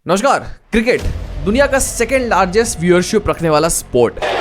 नमस्कार। क्रिकेट दुनिया का सेकेंड लार्जेस्ट व्यूअरशिप रखने वाला स्पोर्ट है।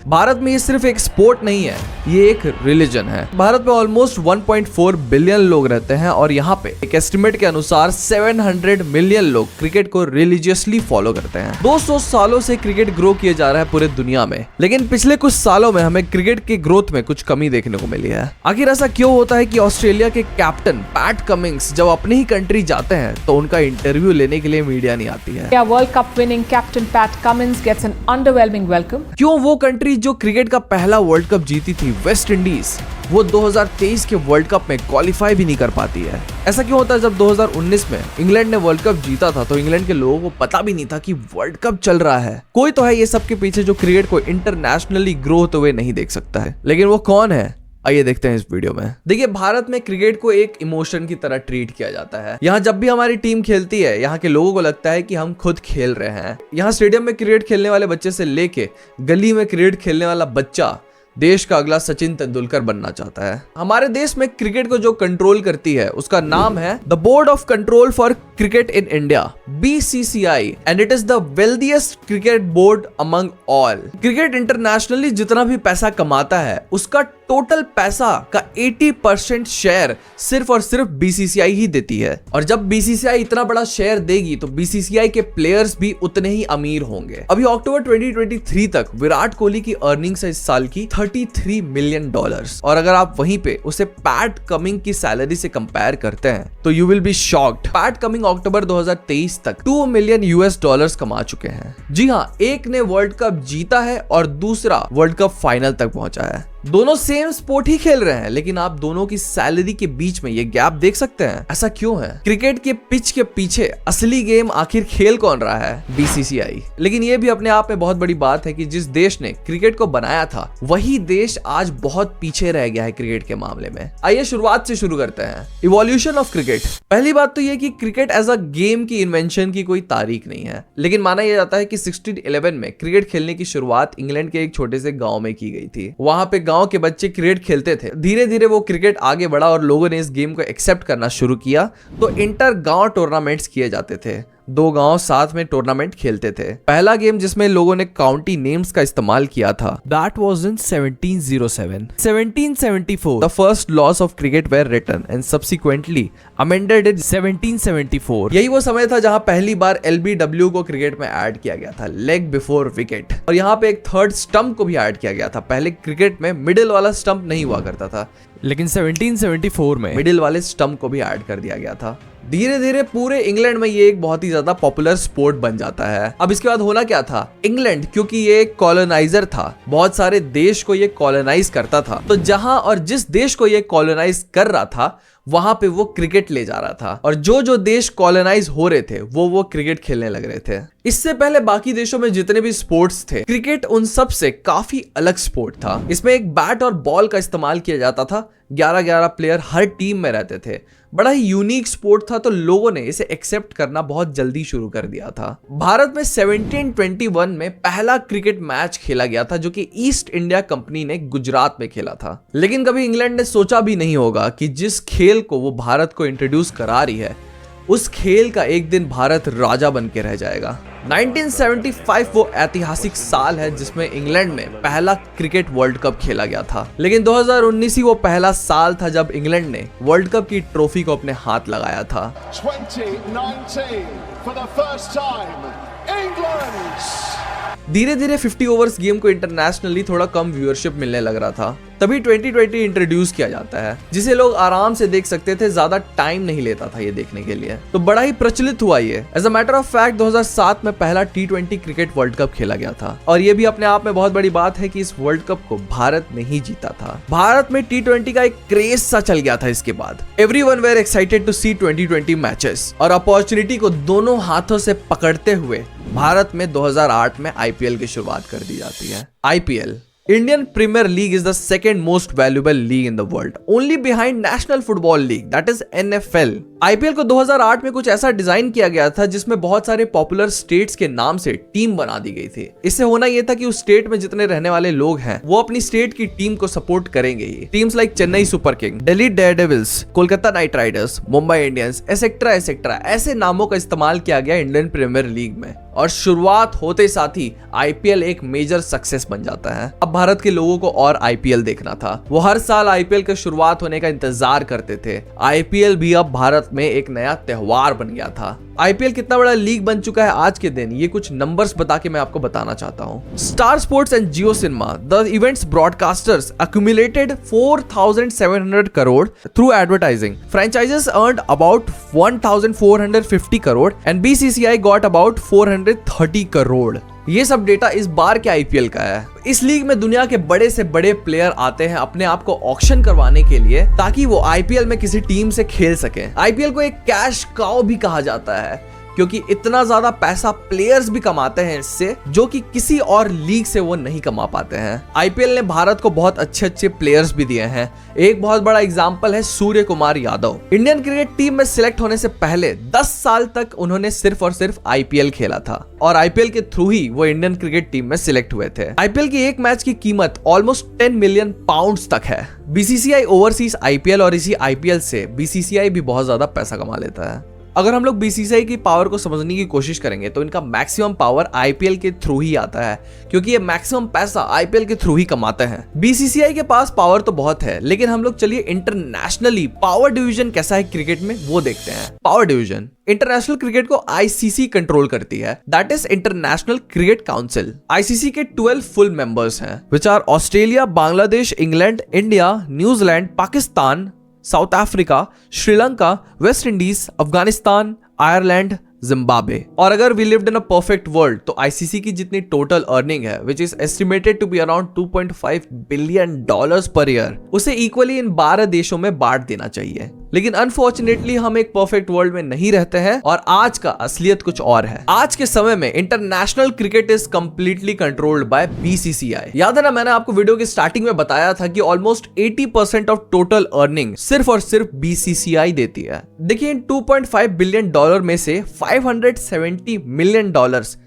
भारत में ये सिर्फ एक स्पोर्ट नहीं है, ये एक रिलीजन है। भारत में ऑलमोस्ट 1.4 बिलियन लोग रहते हैं और यहाँ पे एक एस्टिमेट के अनुसार 700 मिलियन लोग क्रिकेट को रिलीजियसली फॉलो करते हैं। 200 सालों से क्रिकेट ग्रो किया जा रहा है पूरे दुनिया में, लेकिन पिछले कुछ सालों में हमें क्रिकेट के ग्रोथ में कुछ कमी देखने को मिली है। आखिर ऐसा क्यों होता है कि ऑस्ट्रेलिया के कैप्टन पैट कमिंग्स जब अपनी ही कंट्री जाते हैं तो उनका इंटरव्यू लेने के लिए मीडिया नहीं आती है? World cup winning captain Pat Cummins gets an underwhelming welcome. क्यों वो कंट्री जो क्रिकेट का पहला वर्ल्ड कप जीती थी, वेस्ट इंडीज, वो 2023 के वर्ल्ड कप में क्वालिफाई भी नहीं कर पाती है? ऐसा क्यों होता है जब 2019 में इंग्लैंड ने वर्ल्ड कप जीता था तो इंग्लैंड के लोगों को पता भी नहीं था कि वर्ल्ड कप चल रहा है? कोई तो है ये सब के पीछे जो क्रिकेट को इंटरनेशनली ग्रो होते हुए नहीं देख सकता है, लेकिन वो कौन है आइए देखते हैं इस वीडियो में। देखिए, भारत में क्रिकेट को एक इमोशन की तरह ट्रीट किया जाता है। यहाँ जब भी हमारी टीम खेलती है, यहाँ के लोगों को लगता है कि हम खुद खेल रहे हैं। यहाँ स्टेडियम में क्रिकेट खेलने वाले बच्चे से लेके गली में क्रिकेट खेलने वाला बच्चा देश का अगला सचिन तेंदुलकर बनना चाहता है। हमारे देश में क्रिकेट को जो कंट्रोल करती है उसका नाम है the board of control for cricket in India, BCCI, and it is the wealthiest cricket board among all. Cricket internationally जितना भी पैसा कमाता है उसका टोटल पैसा का 80% शेयर सिर्फ और सिर्फ BCCI ही देती है। और जब BCCI इतना बड़ा शेयर देगी तो BCCI के प्लेयर्स भी उतने ही अमीर होंगे। अभी अक्टूबर 2023 तक विराट कोहली की अर्निंग्स है इस साल की $33 मिलियन, और अगर आप वहीं पे उसे पैट कमिंग की सैलरी से कंपेयर करते हैं तो you will be shocked. Pat Cummins अक्टूबर 2023 तक $2 मिलियन कमा चुके हैं। जी हाँ, एक ने वर्ल्ड कप जीता है और दूसरा वर्ल्ड कप फाइनल तक पहुंचा है। दोनों सेम स्पोर्ट ही खेल रहे हैं, लेकिन आप दोनों की सैलरी के बीच में ये गैप देख सकते हैं। ऐसा क्यों है? क्रिकेट के पिच के पीछे असली गेम आखिर खेल कौन रहा है? BCCI। लेकिन ये भी अपने आप में बहुत बड़ी बात है कि जिस देश ने क्रिकेट को बनाया था वही देश आज बहुत पीछे रह गया है क्रिकेट के मामले में। आइए शुरुआत से शुरू करते हैं। Evolution of cricket. पहली बात तो ये कि क्रिकेट एज अ गेम की इन्वेंशन की कोई तारीख नहीं है, लेकिन माना यह जाता है कि 1611 में क्रिकेट खेलने की शुरुआत इंग्लैंड के एक छोटे से गाँव में की गई थी। वहां पे गांव के बच्चे क्रिकेट खेलते थे। धीरे धीरे वो क्रिकेट आगे बढ़ा और लोगों ने इस गेम को एक्सेप्ट करना शुरू किया, तो इंटर गांव टूर्नामेंट्स किए जाते थे। दो गांव साथ में टूर्नामेंट खेलते थे। पहला गेम जिसमें लोगों ने काउंटी नेम्स का इस्तेमाल किया था, that was in 1707। 1774 the first laws of cricket were written and subsequently amended in 1774। यही वो समय था जहां पहली बार LBW को क्रिकेट में ऐड किया गया था, लेग बिफोर विकेट, और यहाँ पे एक थर्ड स्टंप को भी ऐड किया गया था। पहले क्रिकेट में मिडिल वाला स्टंप नहीं हुआ करता था, लेकिन 1774 में मिडिल वाले स्टंप को भी ऐड कर दिया गया था। धीरे धीरे पूरे इंग्लैंड में ये एक बहुत ही ज्यादा पॉपुलर स्पोर्ट बन जाता है। अब इसके बाद होना क्या था? इंग्लैंड, क्योंकि ये एक कॉलोनाइजर था, बहुत सारे देश को ये कॉलोनाइज करता था, तो जहां और जिस देश को ये कॉलोनाइज कर रहा था वहां पे वो क्रिकेट ले जा रहा था, और जो देश कॉलोनाइज हो रहे थे वो क्रिकेट खेलने लग रहे थे। इससे पहले बाकी देशों में जितने भी स्पोर्ट्स थे, क्रिकेट उन सब से काफी अलग स्पोर्ट था। इसमें एक बैट और बॉल का इस्तेमाल किया जाता था, 11-11 प्लेयर हर टीम में रहते थे। बड़ा ही यूनिक स्पोर्ट था, तो लोगों ने इसे एक्सेप्ट करना बहुत जल्दी शुरू कर दिया था। भारत में 1721 में पहला क्रिकेट मैच खेला गया था, जो कि ईस्ट इंडिया कंपनी ने गुजरात में खेला था। लेकिन कभी इंग्लैंड ने सोचा भी नहीं होगा कि जिस खेल को वो भारत को इंट्रोड्यूस करा रही है उस खेल का एक दिन भारत राजा बन के रह जाएगा। 1975 वो ऐतिहासिक साल है जिसमें इंग्लैंड में पहला क्रिकेट वर्ल्ड कप खेला गया था, लेकिन 2019 ही वो पहला साल था जब इंग्लैंड ने वर्ल्ड कप की ट्रॉफी को अपने हाथ लगाया था। 2019 for the first time, England! धीरे धीरे 50 ओवर्स गेम को इंटरनेशनली थोड़ा कम व्यूअरशिप मिलने लग रहा था, तभी 2020 इंट्रोड्यूस किया जाता है, जिसे लोग आराम से देख सकते थे, ज्यादा टाइम नहीं लेता था ये देखने के लिए, तो बड़ा ही प्रचलित हुआ ये। As a matter of fact 2007 में पहला T20 क्रिकेट वर्ल्ड कप खेला गया था, और ये भी अपने आप में बहुत बड़ी बात है कि इस वर्ल्ड कप को भारत ने ही जीता था। भारत में T20 का एक क्रेज सा चल गया था। इसके बाद everyone were excited to see 2020 matches, और अपॉर्चुनिटी को दोनों हाथों से पकड़ते हुए भारत में 2008 में IPL की शुरुआत कर दी जाती है। IPL, Indian Premier League, is the second most valuable league in the world, only behind National Football League, that is NFL. IPL को 2008 में कुछ ऐसा डिजाइन किया गया था जिसमें बहुत सारे पॉपुलर स्टेट्स के नाम से टीम बना दी गई थी। इससे होना यह था कि उस स्टेट में जितने रहने वाले लोग हैं वो अपनी स्टेट की टीम को सपोर्ट करेंगे ही। Teams like Chennai super king, Delhi daredevils, Kolkata knight riders, Mumbai Indians, etcetera ऐसे नामों का इस्तेमाल किया गया इंडियन प्रीमियर लीग में। और शुरुआत होते साथ ही आईपीएल एक मेजर सक्सेस बन जाता है। अब भारत के लोगों को और आईपीएल देखना था। वो हर साल आईपीएल के शुरुआत होने का इंतजार करते थे। आईपीएल भी अब भारत में एक नया त्योहार बन गया था। आईपीएल कितना बड़ा लीग बन चुका है आज के दिन, ये कुछ नंबर्स बता के मैं आपको बताना चाहता हूँ। Star sports and Jio cinema, the events broadcasters accumulated 4,700 crore through advertising. Franchises earned about 1,450 crore and BCCI got about 430 crore. ये सब डेटा इस बार के आईपीएल का है। इस लीग में दुनिया के बड़े से बड़े प्लेयर आते हैं अपने आप को ऑक्शन करवाने के लिए ताकि वो आईपीएल में किसी टीम से खेल सके। आईपीएल को एक कैश काउ भी कहा जाता है क्योंकि इतना ज्यादा पैसा प्लेयर्स भी कमाते हैं इससे, जो कि किसी और लीग से वो नहीं कमा पाते हैं। आईपीएल ने भारत को बहुत अच्छे प्लेयर्स भी दिए हैं। एक बहुत बड़ा एग्जांपल है Suryakumar Yadav. Indian cricket team में सिलेक्ट होने से पहले 10 साल तक उन्होंने सिर्फ और सिर्फ आईपीएल खेला था और आईपीएल के थ्रू ही वो इंडियन क्रिकेट टीम में सिलेक्ट हुए थे। आईपीएल की एक मैच की कीमत ऑलमोस्ट 10 मिलियन पाउंड्स तक है। बीसीसीआई ओवरसीज आईपीएल और इसी आईपीएल से बीसीसीआई भी बहुत ज्यादा पैसा कमा लेता है। अगर हम लोग बीसीसीआई की पावर को समझने की कोशिश करेंगे तो इनका मैक्सिमम पावर आईपीएल के थ्रू ही आता है क्योंकि ये मैक्सिमम पैसा आईपीएल के थ्रू ही कमाते हैं। बीसीसीआई के पास पावर तो बहुत है, लेकिन हम लोग चलिए इंटरनेशनली पावर डिवीजन कैसा है क्रिकेट में वो देखते हैं। पावर डिवीजन इंटरनेशनल क्रिकेट को आईसीसी कंट्रोल करती है, that is international cricket council. ICC के 12 फुल मेंबर्स हैं which are Australia, Bangladesh, England, India, New Zealand, Pakistan, South Africa, Sri Lanka, West Indies, Afghanistan, Ireland, Zimbabwe. और अगर we lived in a perfect world तो आईसीसी की जितनी टोटल अर्निंग है which is estimated to be around $2.5 billion per year, उसे equally इन 12 देशों में बांट देना चाहिए। लेकिन अनफॉर्चुनेटली हम एक परफेक्ट वर्ल्ड में नहीं रहते हैं और आज का असलियत कुछ और है। आज के समय में international cricket is completely controlled by BCCI. याद है ना, मैंने आपको वीडियो की स्टार्टिंग में बताया था कि ऑलमोस्ट 80% ऑफ टोटल अर्निंग सिर्फ और सिर्फ बीसीसीआई देती है। देखिए, इन $2.5 बिलियन में से $570 मिलियन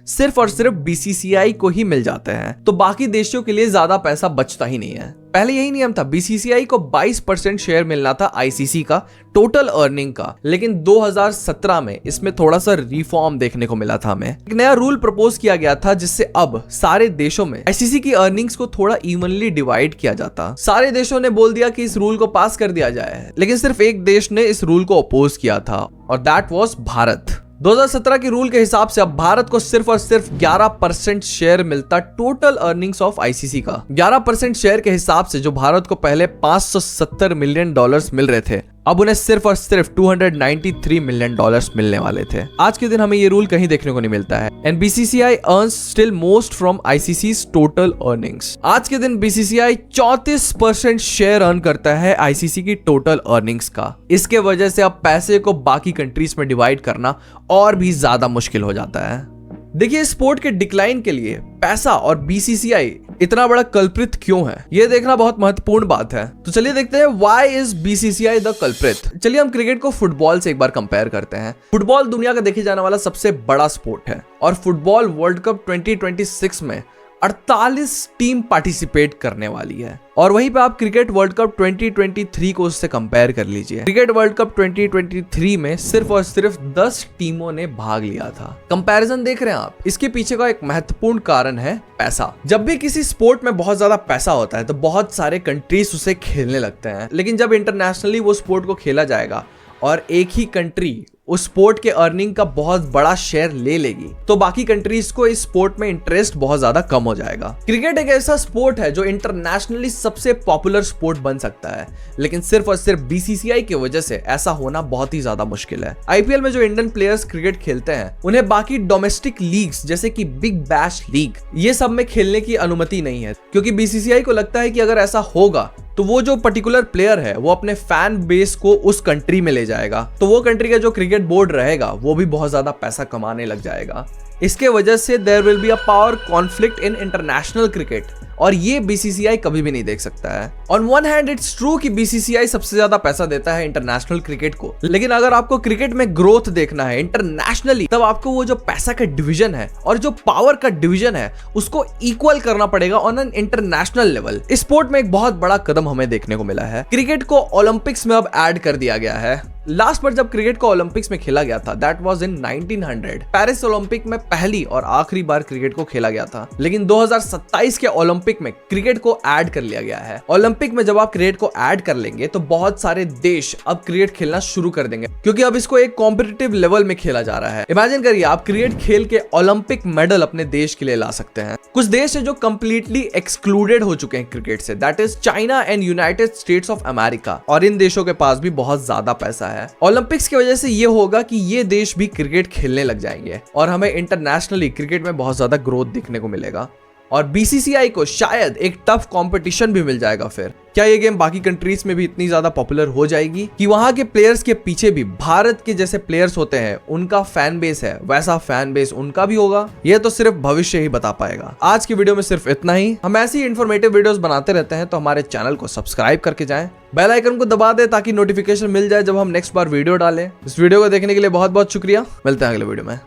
सिर्फ और सिर्फ बीसीसीआई को ही मिल जाते हैं, तो बाकी देशों के लिए ज्यादा पैसा बचता ही नहीं है। पहले यही नियम था, बीसीसीआई को 22% शेयर मिलना था आईसीसी का टोटल अर्निंग का, लेकिन 2017 में इसमें थोड़ा सा रिफॉर्म देखने को मिला था। हमें एक नया रूल प्रपोज किया गया था जिससे अब सारे देशों में आईसीसी की अर्निंग्स को थोड़ा इवनली डिवाइड किया जाता। सारे देशों ने बोल दिया कि इस रूल को पास कर दिया जाए, लेकिन सिर्फ एक देश ने इस रूल को अपोज किया था और दैट वाज भारत। 2017 के रूल के हिसाब से अब भारत को सिर्फ और सिर्फ 11% शेयर मिलता टोटल अर्निंग्स ऑफ आईसीसी का। 11% शेयर के हिसाब से जो भारत को पहले $570 मिलियन मिल रहे थे, अब उन्हें सिर्फ और सिर्फ $293 मिलियन मिलने वाले थे। आज के दिन हमें ये रूल कहीं देखने को नहीं मिलता है। And BCCI earns still most from ICC's total earnings. आज के दिन बीसीसीआई 34% शेयर अर्न करता है आईसीसी की टोटल अर्निंग्स का। इसके वजह से अब पैसे को बाकी कंट्रीज में डिवाइड करना और भी ज्यादा मुश्किल हो जाता है। देखिए, स्पोर्ट के डिक्लाइन के लिए पैसा और बीसीसीआई इतना बड़ा कल्प्रिट क्यों है, ये देखना बहुत महत्वपूर्ण बात है। तो चलिए देखते हैं why is BCCI the culprit. चलिए हम क्रिकेट को फुटबॉल से एक बार कंपेयर करते हैं। फुटबॉल दुनिया का देखे जाने वाला सबसे बड़ा स्पोर्ट है और फुटबॉल वर्ल्ड कप 2026 में 48 टीम पार्टिसिपेट करने वाली है। और वहीं पे आप क्रिकेट वर्ल्ड कप 2023 को उससे कंपेयर कर लीजिए। क्रिकेट वर्ल्ड कप 2023 में सिर्फ और सिर्फ 10 टीमों ने भाग लिया था। कंपैरिजन देख रहे हैं आप, इसके पीछे का एक महत्वपूर्ण कारण है पैसा। जब भी किसी स्पोर्ट में बहुत ज्यादा पैसा होता है तो बहुत सारे कंट्रीज उसे खेलने लगते हैं, लेकिन जब इंटरनेशनली वो स्पोर्ट को खेला जाएगा और एक ही कंट्री उस स्पोर्ट के अर्निंग का बहुत बड़ा शेयर ले लेगी तो बाकी कंट्रीज को इस स्पोर्ट में इंटरेस्ट बहुत ज्यादा कम हो जाएगा। क्रिकेट एक ऐसा स्पोर्ट है जो इंटरनेशनली सबसे पॉपुलर स्पोर्ट बन सकता है, लेकिन सिर्फ और सिर्फ बीसीसीआई की वजह से ऐसा होना बहुत ही ज्यादा मुश्किल है। आईपीएल में जो इंडियन प्लेयर्स क्रिकेट खेलते हैं उन्हें बाकी डोमेस्टिक लीग्स जैसे कि बिग बैश लीग ये सब में खेलने की अनुमति नहीं है, क्योंकि बीसीसीआई को लगता है कि अगर ऐसा होगा तो वो जो पर्टिकुलर प्लेयर है वो अपने फैन बेस को उस कंट्री में ले जाएगा, तो वो कंट्री का जो क्रिकेट बोर्ड रहेगा वो भी बहुत ज्यादा पैसा कमाने लग जाएगा। इसके वजह से there will be a power conflict in international cricket, और ये बीसीसीआई कभी भी नहीं देख सकता है। On one hand it's true कि बीसीसीआई सबसे ज्यादा पैसा देता है इंटरनेशनल क्रिकेट को, लेकिन अगर आपको क्रिकेट में ग्रोथ देखना है इंटरनेशनली, तब आपको वो जो पैसा का डिवीजन है और जो पावर का डिवीजन है उसको इक्वल करना पड़ेगा ऑन एन इंटरनेशनल लेवल। इस स्पोर्ट में एक बहुत बड़ा कदम हमें देखने को मिला है। क्रिकेट को ओलंपिक्स में अब ऐड कर दिया गया है। लास्ट बार जब क्रिकेट को ओलंपिक्स में खेला गया था that was in 1900। Paris Olympic में पहली और आखिरी बार क्रिकेट को खेला गया था, लेकिन 2027 के ओलंपिक में क्रिकेट को ऐड कर लिया गया है। ओलंपिक में जब आप क्रिकेट को ऐड कर लेंगे तो बहुत सारे देश अब क्रिकेट खेलना शुरू कर देंगे, क्योंकि अब इसको एक कॉम्पिटिटिव लेवल में खेला जा रहा है। इमेजिन करिए आप क्रिकेट खेल के ओलंपिक मेडल अपने देश के लिए ला सकते हैं। कुछ देश है जो कंप्लीटली एक्सक्लूडेड हो चुके हैं क्रिकेट से, that is China and United states of America, और इन देशों के पास भी बहुत ज्यादा पैसा है। ओलंपिक्स की वजह से ये होगा कि ये देश भी क्रिकेट खेलने लग जाएंगे और हमें इंटरनेशनली क्रिकेट में बहुत ज्यादा ग्रोथ दिखने को मिलेगा, और बीसीसीआई को शायद एक टफ कंपटीशन भी मिल जाएगा। फिर क्या ये गेम बाकी कंट्रीज में भी इतनी ज्यादा पॉपुलर हो जाएगी कि वहां के प्लेयर्स के पीछे भी भारत के जैसे प्लेयर्स होते हैं, उनका फैन बेस है, वैसा फैन बेस उनका भी होगा? ये तो सिर्फ भविष्य ही बता पाएगा। आज की वीडियो में सिर्फ इतना ही। हम ऐसी इंफॉर्मेटिव वीडियोस बनाते रहते हैं, तो हमारे चैनल को सब्सक्राइब करके जाएं, बेल आइकन को दबा दे ताकि नोटिफिकेशन मिल जाए जब हम नेक्स्ट बार वीडियो डालें। इस वीडियो को देखने के लिए बहुत बहुत शुक्रिया। मिलते हैं अगले वीडियो में।